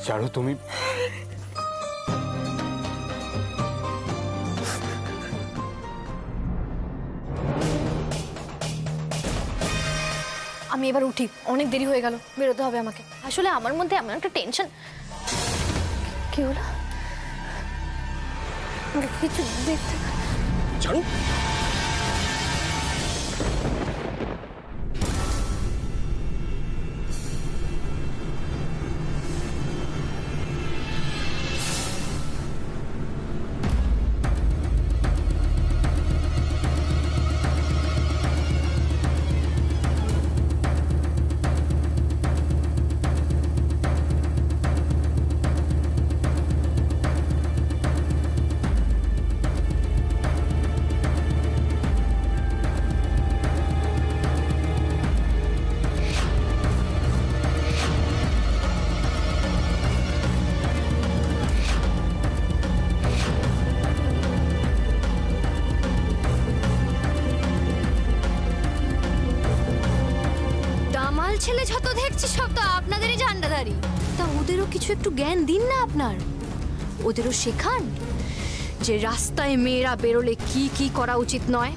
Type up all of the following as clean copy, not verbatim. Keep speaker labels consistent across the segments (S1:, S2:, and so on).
S1: চারু তুমি
S2: আমি এবার উঠি, অনেক দেরি হয়ে গেল, বেরোতে হবে আমাকে। আসলে আমার মধ্যে এমন একটা টেনশন। কি হলো? কিছু দেখতে
S1: চারু
S2: ছেলে যত দেখছি সব তো আপনাদেরই ঝান্ডাধারী। তা ওদেরও কিছু একটু জ্ঞান দিন না আপনার, ওদেরও শেখান যে রাস্তায় মেয়েরা বেরোলে কি কি করা উচিত নয়।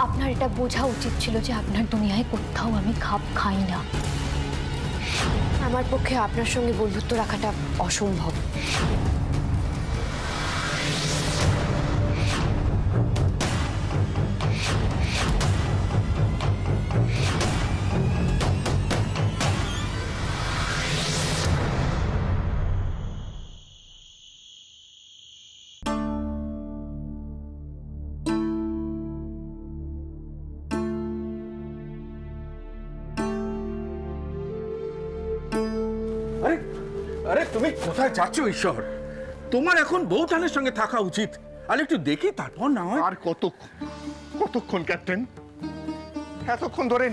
S2: আপনার এটা বোঝা উচিত ছিল যে আপনার দুনিয়ায় কোথাও আমি খাপ খাই না। আমার পক্ষে আপনার সঙ্গে বন্ধুত্ব রাখাটা অসম্ভব।
S3: আরে তুমি কোথায় যাচ্ছ ঈশ্বর? তোমার এখন বউটানের সঙ্গে থাকা উচিত। আর একটু দেখি তারপর না হয়।
S4: আর কতক্ষণ ক্যাপ্টেন? এতক্ষণ ধরে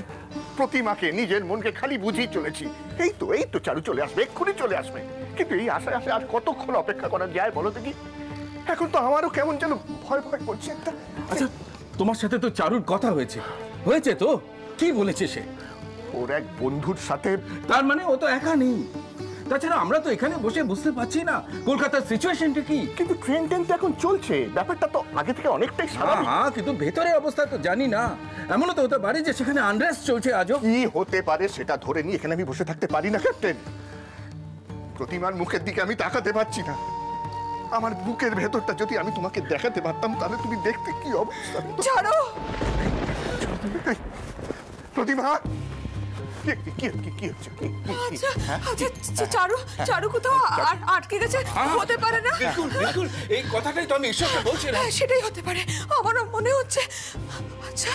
S4: প্রতিমাকে নিজের মনকে খালি বুঝিয়ে চলেছি। এই তো চারু চলে আসবে, এক্ষুনি চলে আসবে। কিন্তু এই আশায় আর কতক্ষণ অপেক্ষা করা যায় বলো দেখি? এখন তো আমারও কেমন যেন ভয় ভয় করছে একটা।
S3: আচ্ছা, তোমার সাথে তো চারুর কথা হয়েছে তো? কি বলেছে সে?
S4: ওর এক বন্ধুর সাথে।
S3: তার মানে ও তো একা নেই। তাছাড়া আমরা তো এখানে বসে বুঝতে পারছি না কলকাতার সিচুয়েশনটা কি।
S4: কিন্তু ট্রেন তো এখন চলছে, ব্যাপারটা তো আগে থেকে অনেকটাই স্বাভাবিক।
S3: হ্যাঁ, কিন্তু ভেতরের অবস্থা তো জানি না। এমনও তো হতে পারে যে সেখানে আনরেস্ট চলছে আজও।
S4: কি হতে পারে সেটা ধরে নিয়ে এখানে আমি বসে থাকতে পারি না ক্যাপ্টেন। প্রতিমার মুখের দিকে আমি তাকাতে পারছি না। আমার বুকের ভেতরটা যদি আমি তোমাকে দেখাতে পারতাম তাহলে তুমি দেখতে কি অবস্থা।
S5: ছাড়ো
S4: প্রতিমা, কি হচ্ছে?
S5: চারু কোথাও আটকে গেছে, হতে পারে না?
S3: বিলকুল এই কথাটাই তো আমি ঈশ্বরকে বলছিলাম।
S5: সেটাই হতে পারে, আমারও মনে হচ্ছে। আচ্ছা,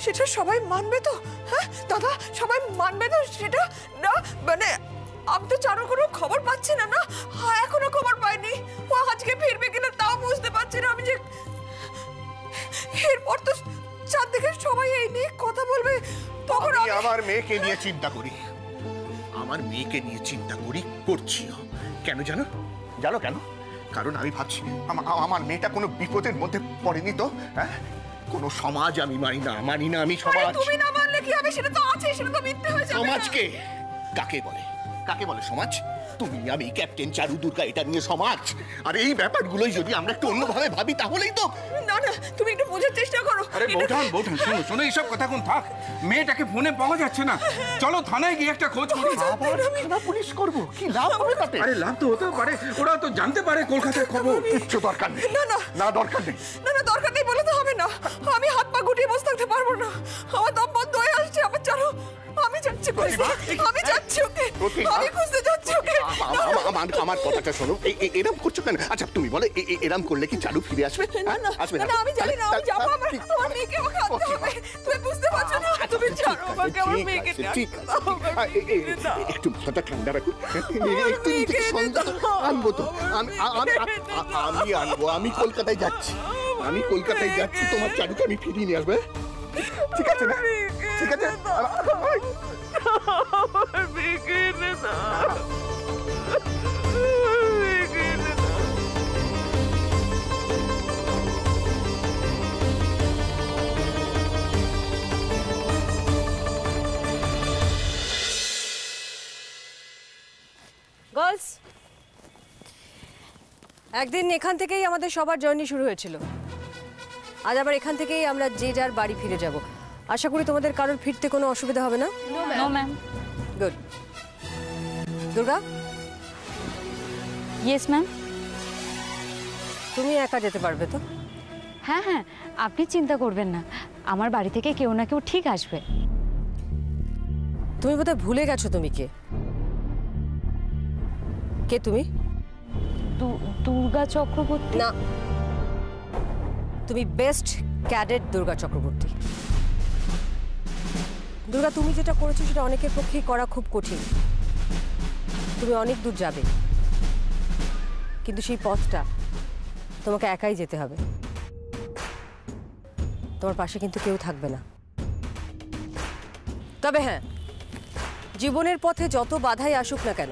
S5: সেটা সবাই মানবে তো? হ্যাঁ দাদা, সবাই মানবে তো সেটা? না মানে আমি তো চারুর কোনো খবর পাচ্ছি না। এখনো খবর পাইনি। ও আজকে ফিরবে কিনা তাও বুঝতে পারছি না আমি। যে এরপর তো চারদিকে সবাই এই নিয়ে কথা বলবে, তখন
S4: আমি আমার মেয়েকে নিয়ে চিন্তা করি। করছিও কেন জানো? কেন? কারণ আমি ভাবছি আমার মেয়েটা কোনো বিপদের মধ্যে পড়েনি তো। হ্যাঁ, কোনো সমাজ আমি মানি না আমি সমাজ।
S5: তুমি না মানলে কি হবে? সেটা তো আছে, সেটা তো মিথ্যে হয়ে যাবে।
S4: সমাজকে কাকে বলে সমাজ? তুমি, আমি, ক্যাপ্টেন, চারু, দুর্গা, এটা নিয়ে সমাজ। আর এই ব্যাপারগুলোই যদি আমরা একটু অন্যভাবে ভাবি তাহলেই তো।
S5: না তুমি একটু বোঝার চেষ্টা করো।
S3: আরে বৌঠান শোনো এইসব কথা এখন থাক। মেয়েটাকে ফোনে পাওয়া যাচ্ছে না। চলো থানায় গিয়ে একটা খোঁজ করি।
S4: থানা পুলিশ করবো, কি লাভ হবে তাতে?
S3: আরে লাভ তো হতেও পারে, ওরা তো জানতে পারে কলকাতার খবর।
S4: কিচ্ছু দরকার নেই। না দরকার নেই।
S5: না দরকার নেই বলে তো হবে না। আমি হাত পা গুটিয়ে বসে থাকতে পারবো না। আমার দম বন্ধ হয়ে আসছে। আমার চারু, আমি যাচ্ছি, আমি যাচ্ছি ওকে, আমি খুঁজতে যাচ্ছি ওকে।
S4: আমার কথাটা শোনো, এরম করছো কেন? আচ্ছা তুমি বলে এরম করলে কি চারু ফিরে আসবে? আসবে না?
S5: আমি জানি না, আমি যাবো। আমার মেয়েকে আমাকে আনতে হবে। তুমি বুঝতে পারছো না? তুমি ছাড়ো আমাকে, আমার মেয়েকে
S4: একটু মাথাটা ঠান্ডা রাখো। একটু আনবো তো, আমি আনবো। আমি কলকাতায় যাচ্ছি, তোমার চারুকে আমি ফিরিয়ে নিয়ে আসবে। ঠিক আছে না? ঠিক আছে।
S1: গার্লস, একদিন এখান থেকেই আমাদের সবার জার্নি শুরু হয়েছিল। আজ আবার এখান থেকেই আমরা যে যার বাড়ি ফিরে যাব। আশা করি তোমাদের কারোর ফিরতে কোনো অসুবিধা হবে না।
S6: No ma'am.
S1: Good. Durga,
S6: yes ma'am.
S1: তুমি একা যেতে পারবে তো?
S6: হ্যাঁ হ্যাঁ, আপনি চিন্তা করবেন না, আমার বাড়ি থেকে কেউ না কেউ ঠিক আসবে।
S1: তুমি বোধহয় ভুলে গেছো তুমি কে। কে তুমি?
S6: দুর্গা চক্রবর্তী।
S1: না, তুমি বেস্ট ক্যাডেট দুর্গা চক্রবর্তী। দুর্গা, তুমি যেটা করেছো সেটা অনেকের পক্ষেই করা খুব কঠিন। তুমি অনেক দূর যাবে, কিন্তু সেই পথটা তোমাকে একাই যেতে হবে। তোমার পাশে কিন্তু কেউ থাকবে না। তবে হ্যাঁ, জীবনের পথে যত বাধাই আসুক না কেন,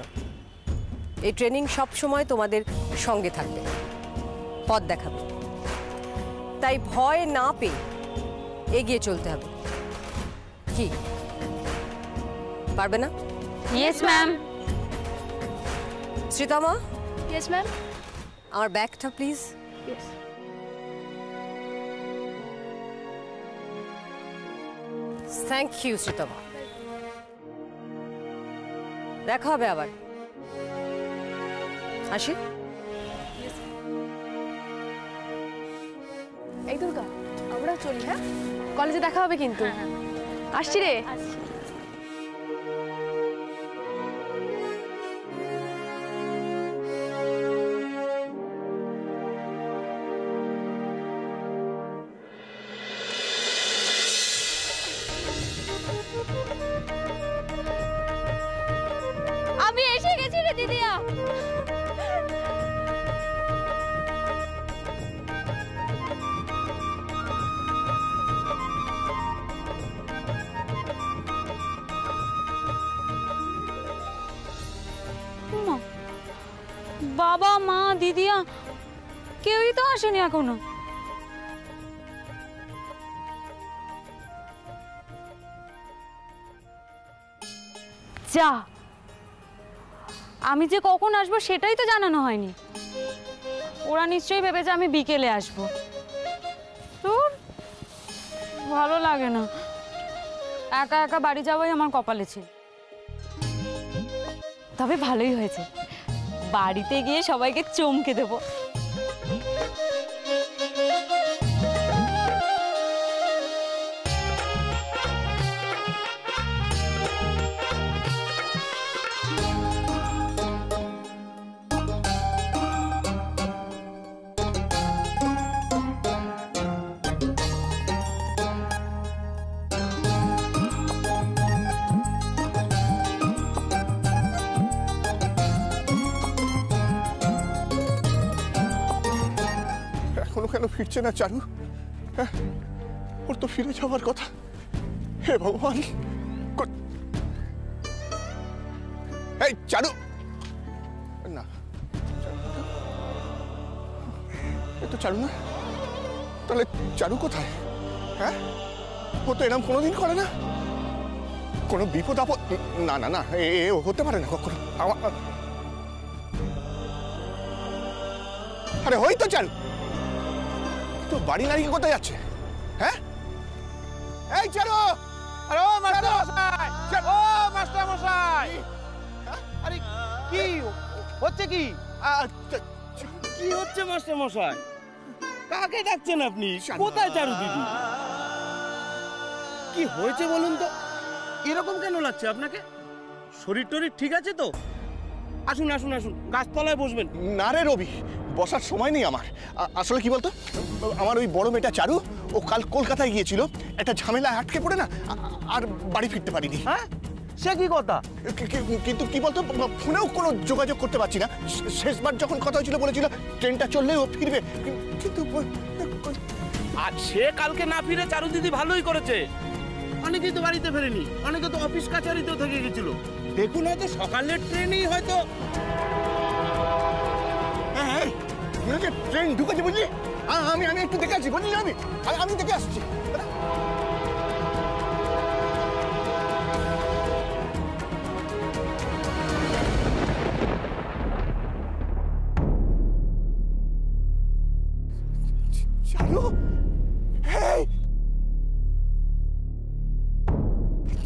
S1: এই ট্রেনিং সব সময় তোমাদের সঙ্গে থাকবে, পথ দেখাবে। তাই ভয় না পেয়ে এগিয়ে চলতে হবে। কি পারবে না?
S6: Yes ma'am.
S1: Sreetama,
S2: yes ma'am.
S1: আমার ব্যাগটা প্লিজ। Thank you Sreetama. দেখা হবে আবার। আসি।
S2: এই দুর্গা, আমরা চলি। হ্যাঁ, কলেজে দেখা হবে কিন্তু। আসছি রে। আমি এসে গেছি রে দিদিয়া।
S6: বাবা, মা, দিদিয়া কেউই তো আসেনি এখনো। যা, আমি যে কখন আসবো সেটাই তো জানানো হয়নি। ওরা নিশ্চয়ই ভেবেছে আমি বিকেলে আসবো। তোর ভালো লাগে না, একা একা বাড়ি যাওয়াই আমার কপালে ছিল। তবে ভালোই হয়েছে, বাড়িতে গিয়ে সবাইকে চমকে দেবো।
S4: এখনো কেন ফিরছে না চারু? হ্যাঁ, ওর তো ফিরে যাওয়ার কথা। হে ভগবান! এই চারু, না, এ তো চারু না। তাহলে চারু কোথায়? হ্যাঁ, ও তো এরকম কোনোদিন করে না। কোনো বিপদ আপদ? না না না, এ হতে পারে না কখনো। আরে ওই তো চারু, তো বাড়ি নারী কোথায় যাচ্ছে? হ্যাঁ, এই চারু!
S3: আরে ও মাস্টার মশাই, ও মাস্টার মশাই, আরে কি হচ্ছে? কি হচ্ছে মাস্টার মশাই? কাকে ডাকছেন আপনি? কোথায় চারু দিদি? কি হয়েছে বলুন তো? এরকম কেন লাগছে আপনাকে? শরীর টরীর ঠিক আছে তো? আসুন আসুন আসুন, গাছতলায় বসবেন।
S4: না রে রবি, বসার সময় নেই আমার। আসলে কি বলতো, আমার ওই বড় মেয়েটা চারু, ও কাল কলকাতায় গিয়েছিল, একটা ঝামেলায় আটকে পড়ে না আর বাড়ি ফিরতে পারিনি।
S3: হ্যাঁ, সে কি কথা?
S4: কিন্তু কি বলতো, ফোনেও কোনো যোগাযোগ করতে পারছি না। শেষবার যখন কথা হয়েছিল বলেছিল ট্রেনটা চললে ও ফিরবে, কিন্তু
S3: আর সে কালকে না ফিরে চারু দিদি ভালোই করেছে। অনেকেই তো বাড়িতে ফেরেনি, অনেকে তো অফিস কাছারিতেও থেকে গেছিল। দেখুন, হয়তো সকালের ট্রেনেই হয়তো।
S4: হ্যাঁ, ট্রেন ঢুকেছে বুঝলি। আমি একটু দেখে আসছি, বুঝলি? আমি দেখে আসছি।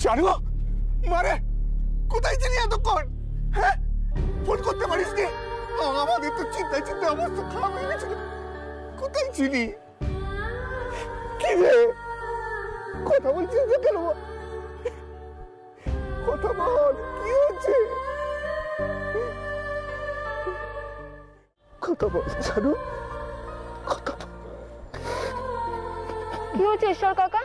S4: জানো মারে কোথায় ছিলি এতক্ষণ? হ্যাঁ, ফোন করতে পারিস নি? আমাদের তো চিন্তায় চিন্তায় অবস্থা খারাপ হয়ে গেছিল। কোথায় ছিলি? কি রে, কথা বলছিস না কেন? কথা বল, কি হচ্ছে? কথা বল জানো, কথা বল।
S2: কি হচ্ছে ঈশ্বর কাকা?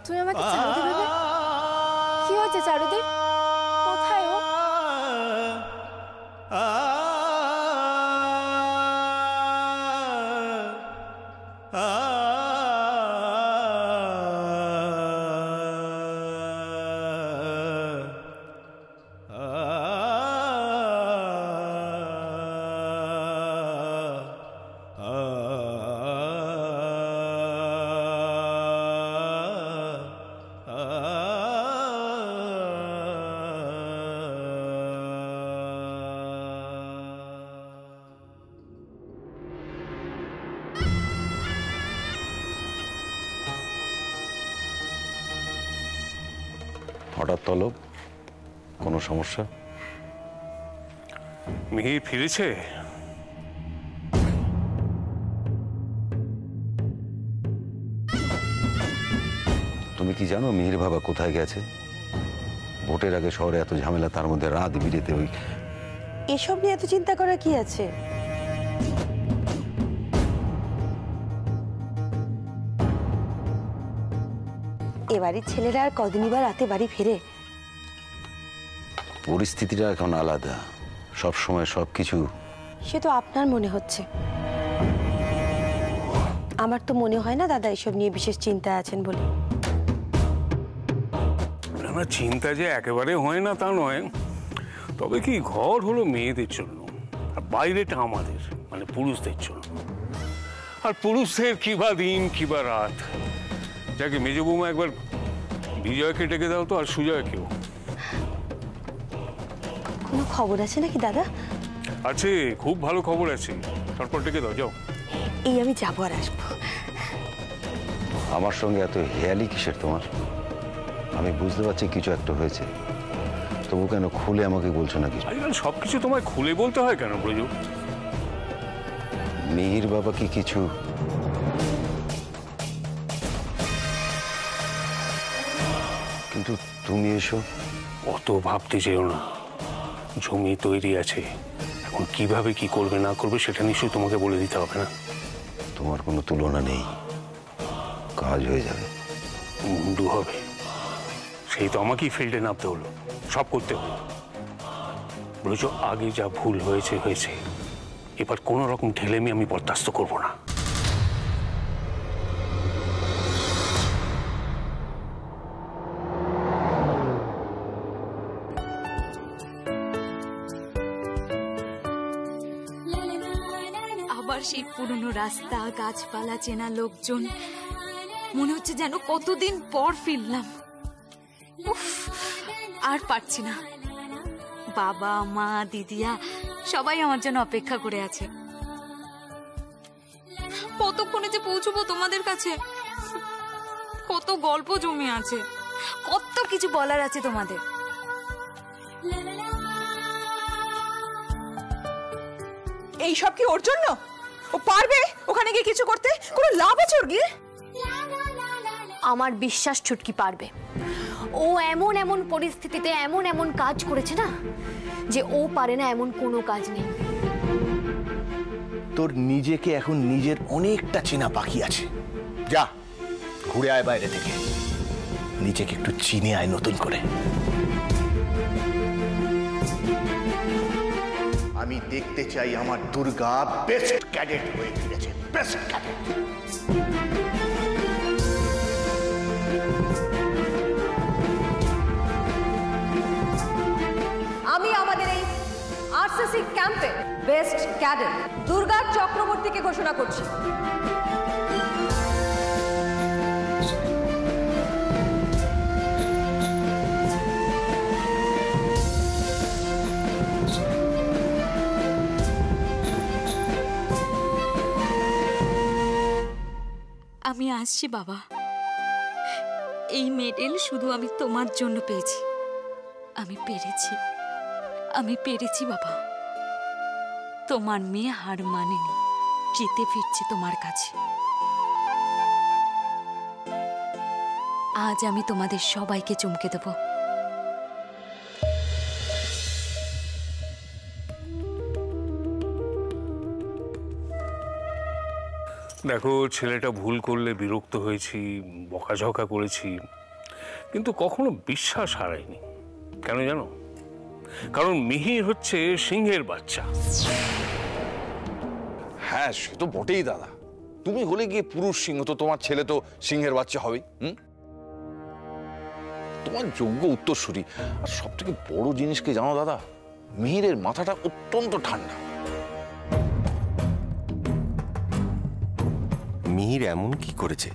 S7: তুমি আমাকে চারুদি ভেবে? কি হয়েছে চারুদি? কোথায় ও?
S8: হঠাৎ তলব, কোনো সমস্যা?
S9: মিহির ফিরেছে?
S8: তুমি কি জানো মিহির বাবা কোথায় গেছে? ভোটের আগে শহরে এত ঝামেলা, তার মধ্যে রাত বিরেতে ওই
S1: এসব নিয়ে এত চিন্তা করার কি আছে? এবারের ছেলেরা আর কদিনই বা রাতে বাড়ি ফেরে?
S8: পরিস্থিতিটা এখন আলাদা, সব সময় সবকিছু।
S1: সে তো আপনার মনে হচ্ছে, আমার তো মনে হয় না দাদা এসব নিয়ে বিশেষ চিন্তায় আছেন বলে।
S9: না, চিন্তা যে একেবারে হয় না তা নয়, তবে কি ঘর হলো মেয়েদের জন্য আর বাইরেটা আমাদের মানে পুরুষদের জন্য। আর পুরুষদের কিবা দিন কিবা রাত। যাকে মেজ বৌমা একবার বিজয়কে ডেকে দাও তো, আর সুজয়কেও।
S1: কোনো খবর আছে নাকি দাদা?
S9: আছে, খুব ভালো খবর আছে। তারপর ডেকে দাও, যাও।
S1: এই আমি যাবো আর আসবো।
S8: আমার সঙ্গে এত হেয়ালি কিসের তোমার? আমি বুঝতে পারছি কিছু একটা হয়েছে, তবু কেন খুলে আমাকে বলছো না কিছু?
S9: আজকাল সবকিছু তোমায় খুলে বলতে হয় কেন ব্রজ?
S8: মিহির বাবা কি কিছু? কিন্তু তুমি এসো।
S9: অত ভাবতে যেও না, জমি তৈরি আছে, এখন কিভাবে কি করবে না করবে সেটা নিশ্চয়ই তোমাকে বলে দিতে হবে না।
S8: তোমার কোনো তুলনা নেই, কাজ হয়ে যাবে।
S9: মুন্ডু হবে, সেই তো আমাকেই ফিল্ডে নামতে হলো, সব করতে হলো। ব্রজ, আগে যা ভুল হয়েছে হয়েছে, এবার কোনো রকম ঢেলেমি আমি বরদাস্ত করবো না।
S2: আবার সেই পুরনো রাস্তা, গাছপালা, চেনা লোকজন, মনে হচ্ছে যেন কতদিন পর ফিরলাম। উফ, আর পারছি না। বাবা, মা, দিদিয়া সবাই আমার জন্য অপেক্ষা করে আছে। কতক্ষণে যে পৌঁছবো তোমাদের কাছে? কত গল্প জমে আছে, কত কিছু বলার আছে তোমাদের।
S5: এই সব কি ওর জন্য? ও পারবে ওখানে গিয়ে কিছু করতে? কোনো লাভ আছে ওর গিয়ে?
S2: আমার বিশ্বাস ছুটকি পারবে। ও এমন এমন পরিস্থিতিতে এমন এমন কাজ করেছে না, যে ও পারে না এমন কোনো কাজ নেই।
S3: তোর নিজেকে এখন নিজের অনেকটা চেনা বাকি আছে। যা ঘুরে আয় বাইরে থেকে, নিজেকে একটু চিনে আয় নতুন করে। আমি দেখতে চাই আমার দুর্গা বেস্ট ক্যাডেট হয়ে ফিরেছে, বেস্ট ক্যাডেট।
S1: আমি আমাদের এই আরসিসি ক্যাম্পে বেস্ট ক্যাডেট দুর্গা চক্রবর্তীকে ঘোষণা করছি।
S10: আমি আসছি বাবা। এই মেডেল শুধু আমি তোমার জন্য পেয়েছি। আমি পেরেছি বাবা। তোমার মেয়ে হার মানেনি, জিতে ফিরছে তোমার কাছে। আজ আমি তোমাদের সবাইকে চমকে দেব।
S9: দেখো, ছেলেটা ভুল করলে বিরক্ত হয়েছি, বকাঝকা করেছি, কিন্তু কখনো বিশ্বাস হারায়নি। কেন জানো? কারণ মিহির হচ্ছে সিংহের বাচ্চা।
S11: হ্যাঁ, সে তো বটেই দাদা। তুমি হলে গিয়ে পুরুষ সিংহ, তো তোমার ছেলে তো সিংহের বাচ্চা হবেই। তোমার যোগ্য উত্তরসূরি। আর সব থেকে বড় জিনিসকে জানো দাদা, মিহিরের মাথাটা অত্যন্ত ঠান্ডা।
S12: মিহির এমন কি করেছে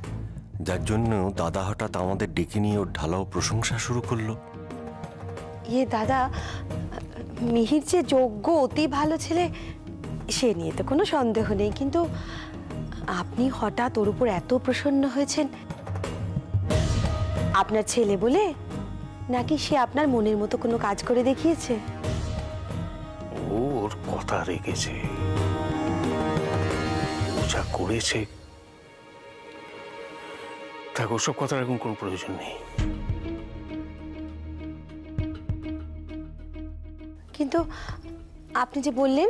S12: যার জন্য দাদা হঠাৎ আমাদের ডেকে নিয়ে ওর ঢালাও প্রশংসা শুরু করলো?
S13: দাদা, মিহির যে যোগ্য, অতি ভালো ছেলে, সে নিয়ে তো কোনো সন্দেহ নেই, কিন্তু আপনি হঠাৎ ওর উপর এত প্রসন্ন হয়েছেন, আপনার ছেলে বলে নাকি সে আপনার মনের মতো কোনো কাজ করে দেখিয়েছে?
S9: ওর কথা রেখেছে, ও যা করেছে। দেখো, ওসব কথার এখন কোনো প্রয়োজন নেই।
S13: কিন্তু আপনি যে বললেন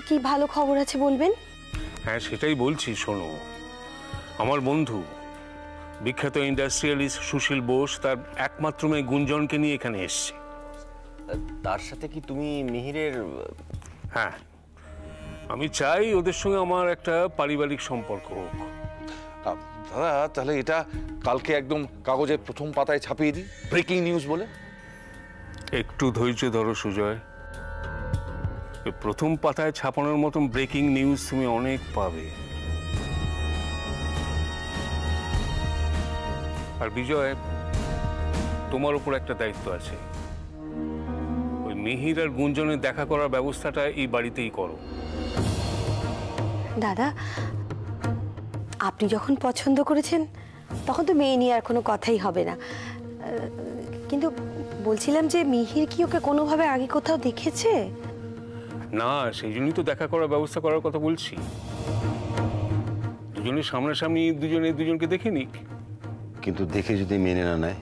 S13: কি ভালো খবর আছে বলবেন?
S9: হ্যাঁ, সেটাই বলছি। শোনো, আমার বন্ধু বিখ্যাত ইন্ডাস্ট্রিয়ালিস্ট সুশীল বোস তার একমাত্র মেয়ে গুঞ্জনকে নিয়ে এখানে এসছে।
S12: তার সাথে কি তুমি মিহিরের?
S9: হ্যাঁ, আমি চাই ওদের সঙ্গে আমার একটা পারিবারিক সম্পর্ক হোক।
S11: দাদা, তাহলে এটা কালকে একদম কাগজের প্রথম পাতায় ছাপিয়ে দিই, ব্রেকিং নিউজ বলে।
S9: একটু ধৈর্য ধরো সুজয়, প্রথম পাতায় ছাপানোর মতন ব্রেকিং নিউজ তুমি অনেক পাবে। আর বিজয়, তোমার উপর একটা দায়িত্ব আছে। ওই মিহির আর গুঞ্জনের দেখা করার ব্যবস্থাটা এই বাড়িতেই করো।
S13: দাদা, আপনি যখন পছন্দ করেছেন তখন তো মেয়ে নিয়ে আর কোনো কথাই হবে না, কিন্তু বলছিলাম যে মিহির কি ওকে কোনোভাবে আগে কোথাও দেখেছে?
S9: না, সেই জন্যই তো দেখা করার ব্যবস্থা করার কথা বলছি। দুজনের সামনাসামনি দুজনে দুজনকে দেখে নিক।
S8: কিন্তু দেখে যদি মেনে না নেয়?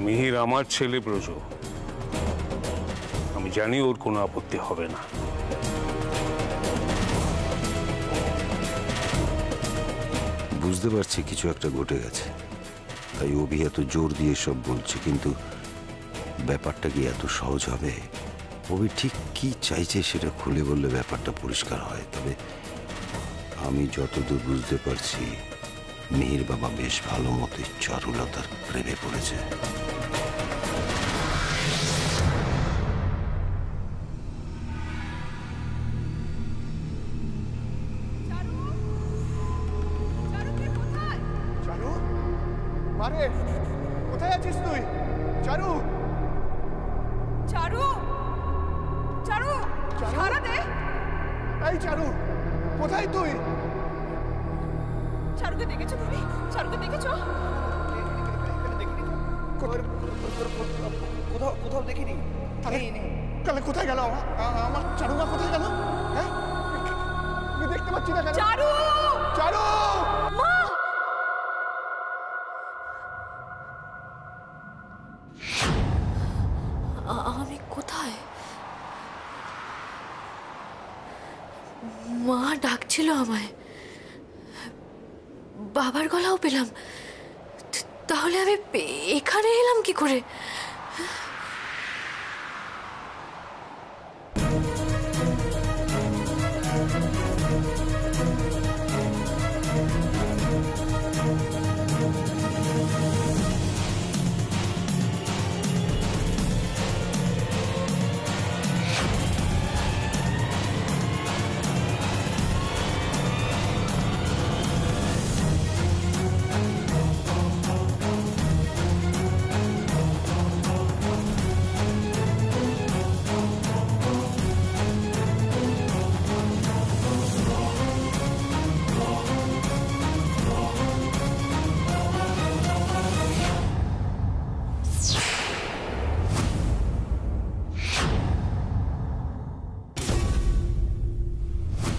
S9: মিহির আমার ছেলে ব্রজ, আমি জানি ওর কোনো আপত্তি হবে না।
S8: বুঝতে পারছি কিছু একটা ঘটে গেছে, তাই অভি এত জোর দিয়ে সব বলছে, কিন্তু ব্যাপারটা কি এত সহজ হবে? অভি ঠিক কি চাইছে সেটা খুলে বললে ব্যাপারটা পরিষ্কার হয়। তবে আমি যতদূর বুঝতে পারছি, মিহির বাবা বেশ ভালো মতোই চারুলতার প্রেমে পড়েছে।
S4: কোথায় আছিস তুই? চারু,
S5: চারু, চারু, সারা দে।
S4: এই চারু, কোথায় তুই?
S5: চারুকে দেখেছো তুমি? চারুকে দেখেছো?
S3: কোথাও দেখিনি।
S4: তাহলে কোথায় গেল আমার চারুমা? কোথায় গেল? হ্যাঁ, আমি দেখতে পাচ্ছি না কেন?
S5: চারু,
S4: চারু,
S5: মা!
S2: আমি কোথায়? মা ডাকছিল আমায়, বাবার গলাও পেলাম, তাহলে আমি এখানে এলাম কি করে?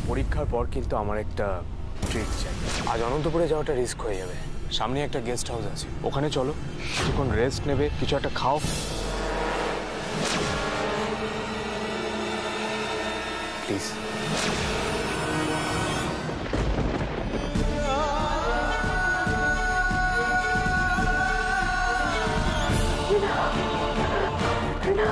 S14: পরীক্ষার পর কিন্তু আমার একটা ট্রিট চাই। আজ অনন্তপুরে যাওয়াটা রিস্ক হয়ে যাবে। সামনে একটা গেস্ট হাউস আছে, ওখানে চলো, কিছুক্ষণ রেস্ট নেবে, কিছু একটা খাও। প্লিজ।
S13: না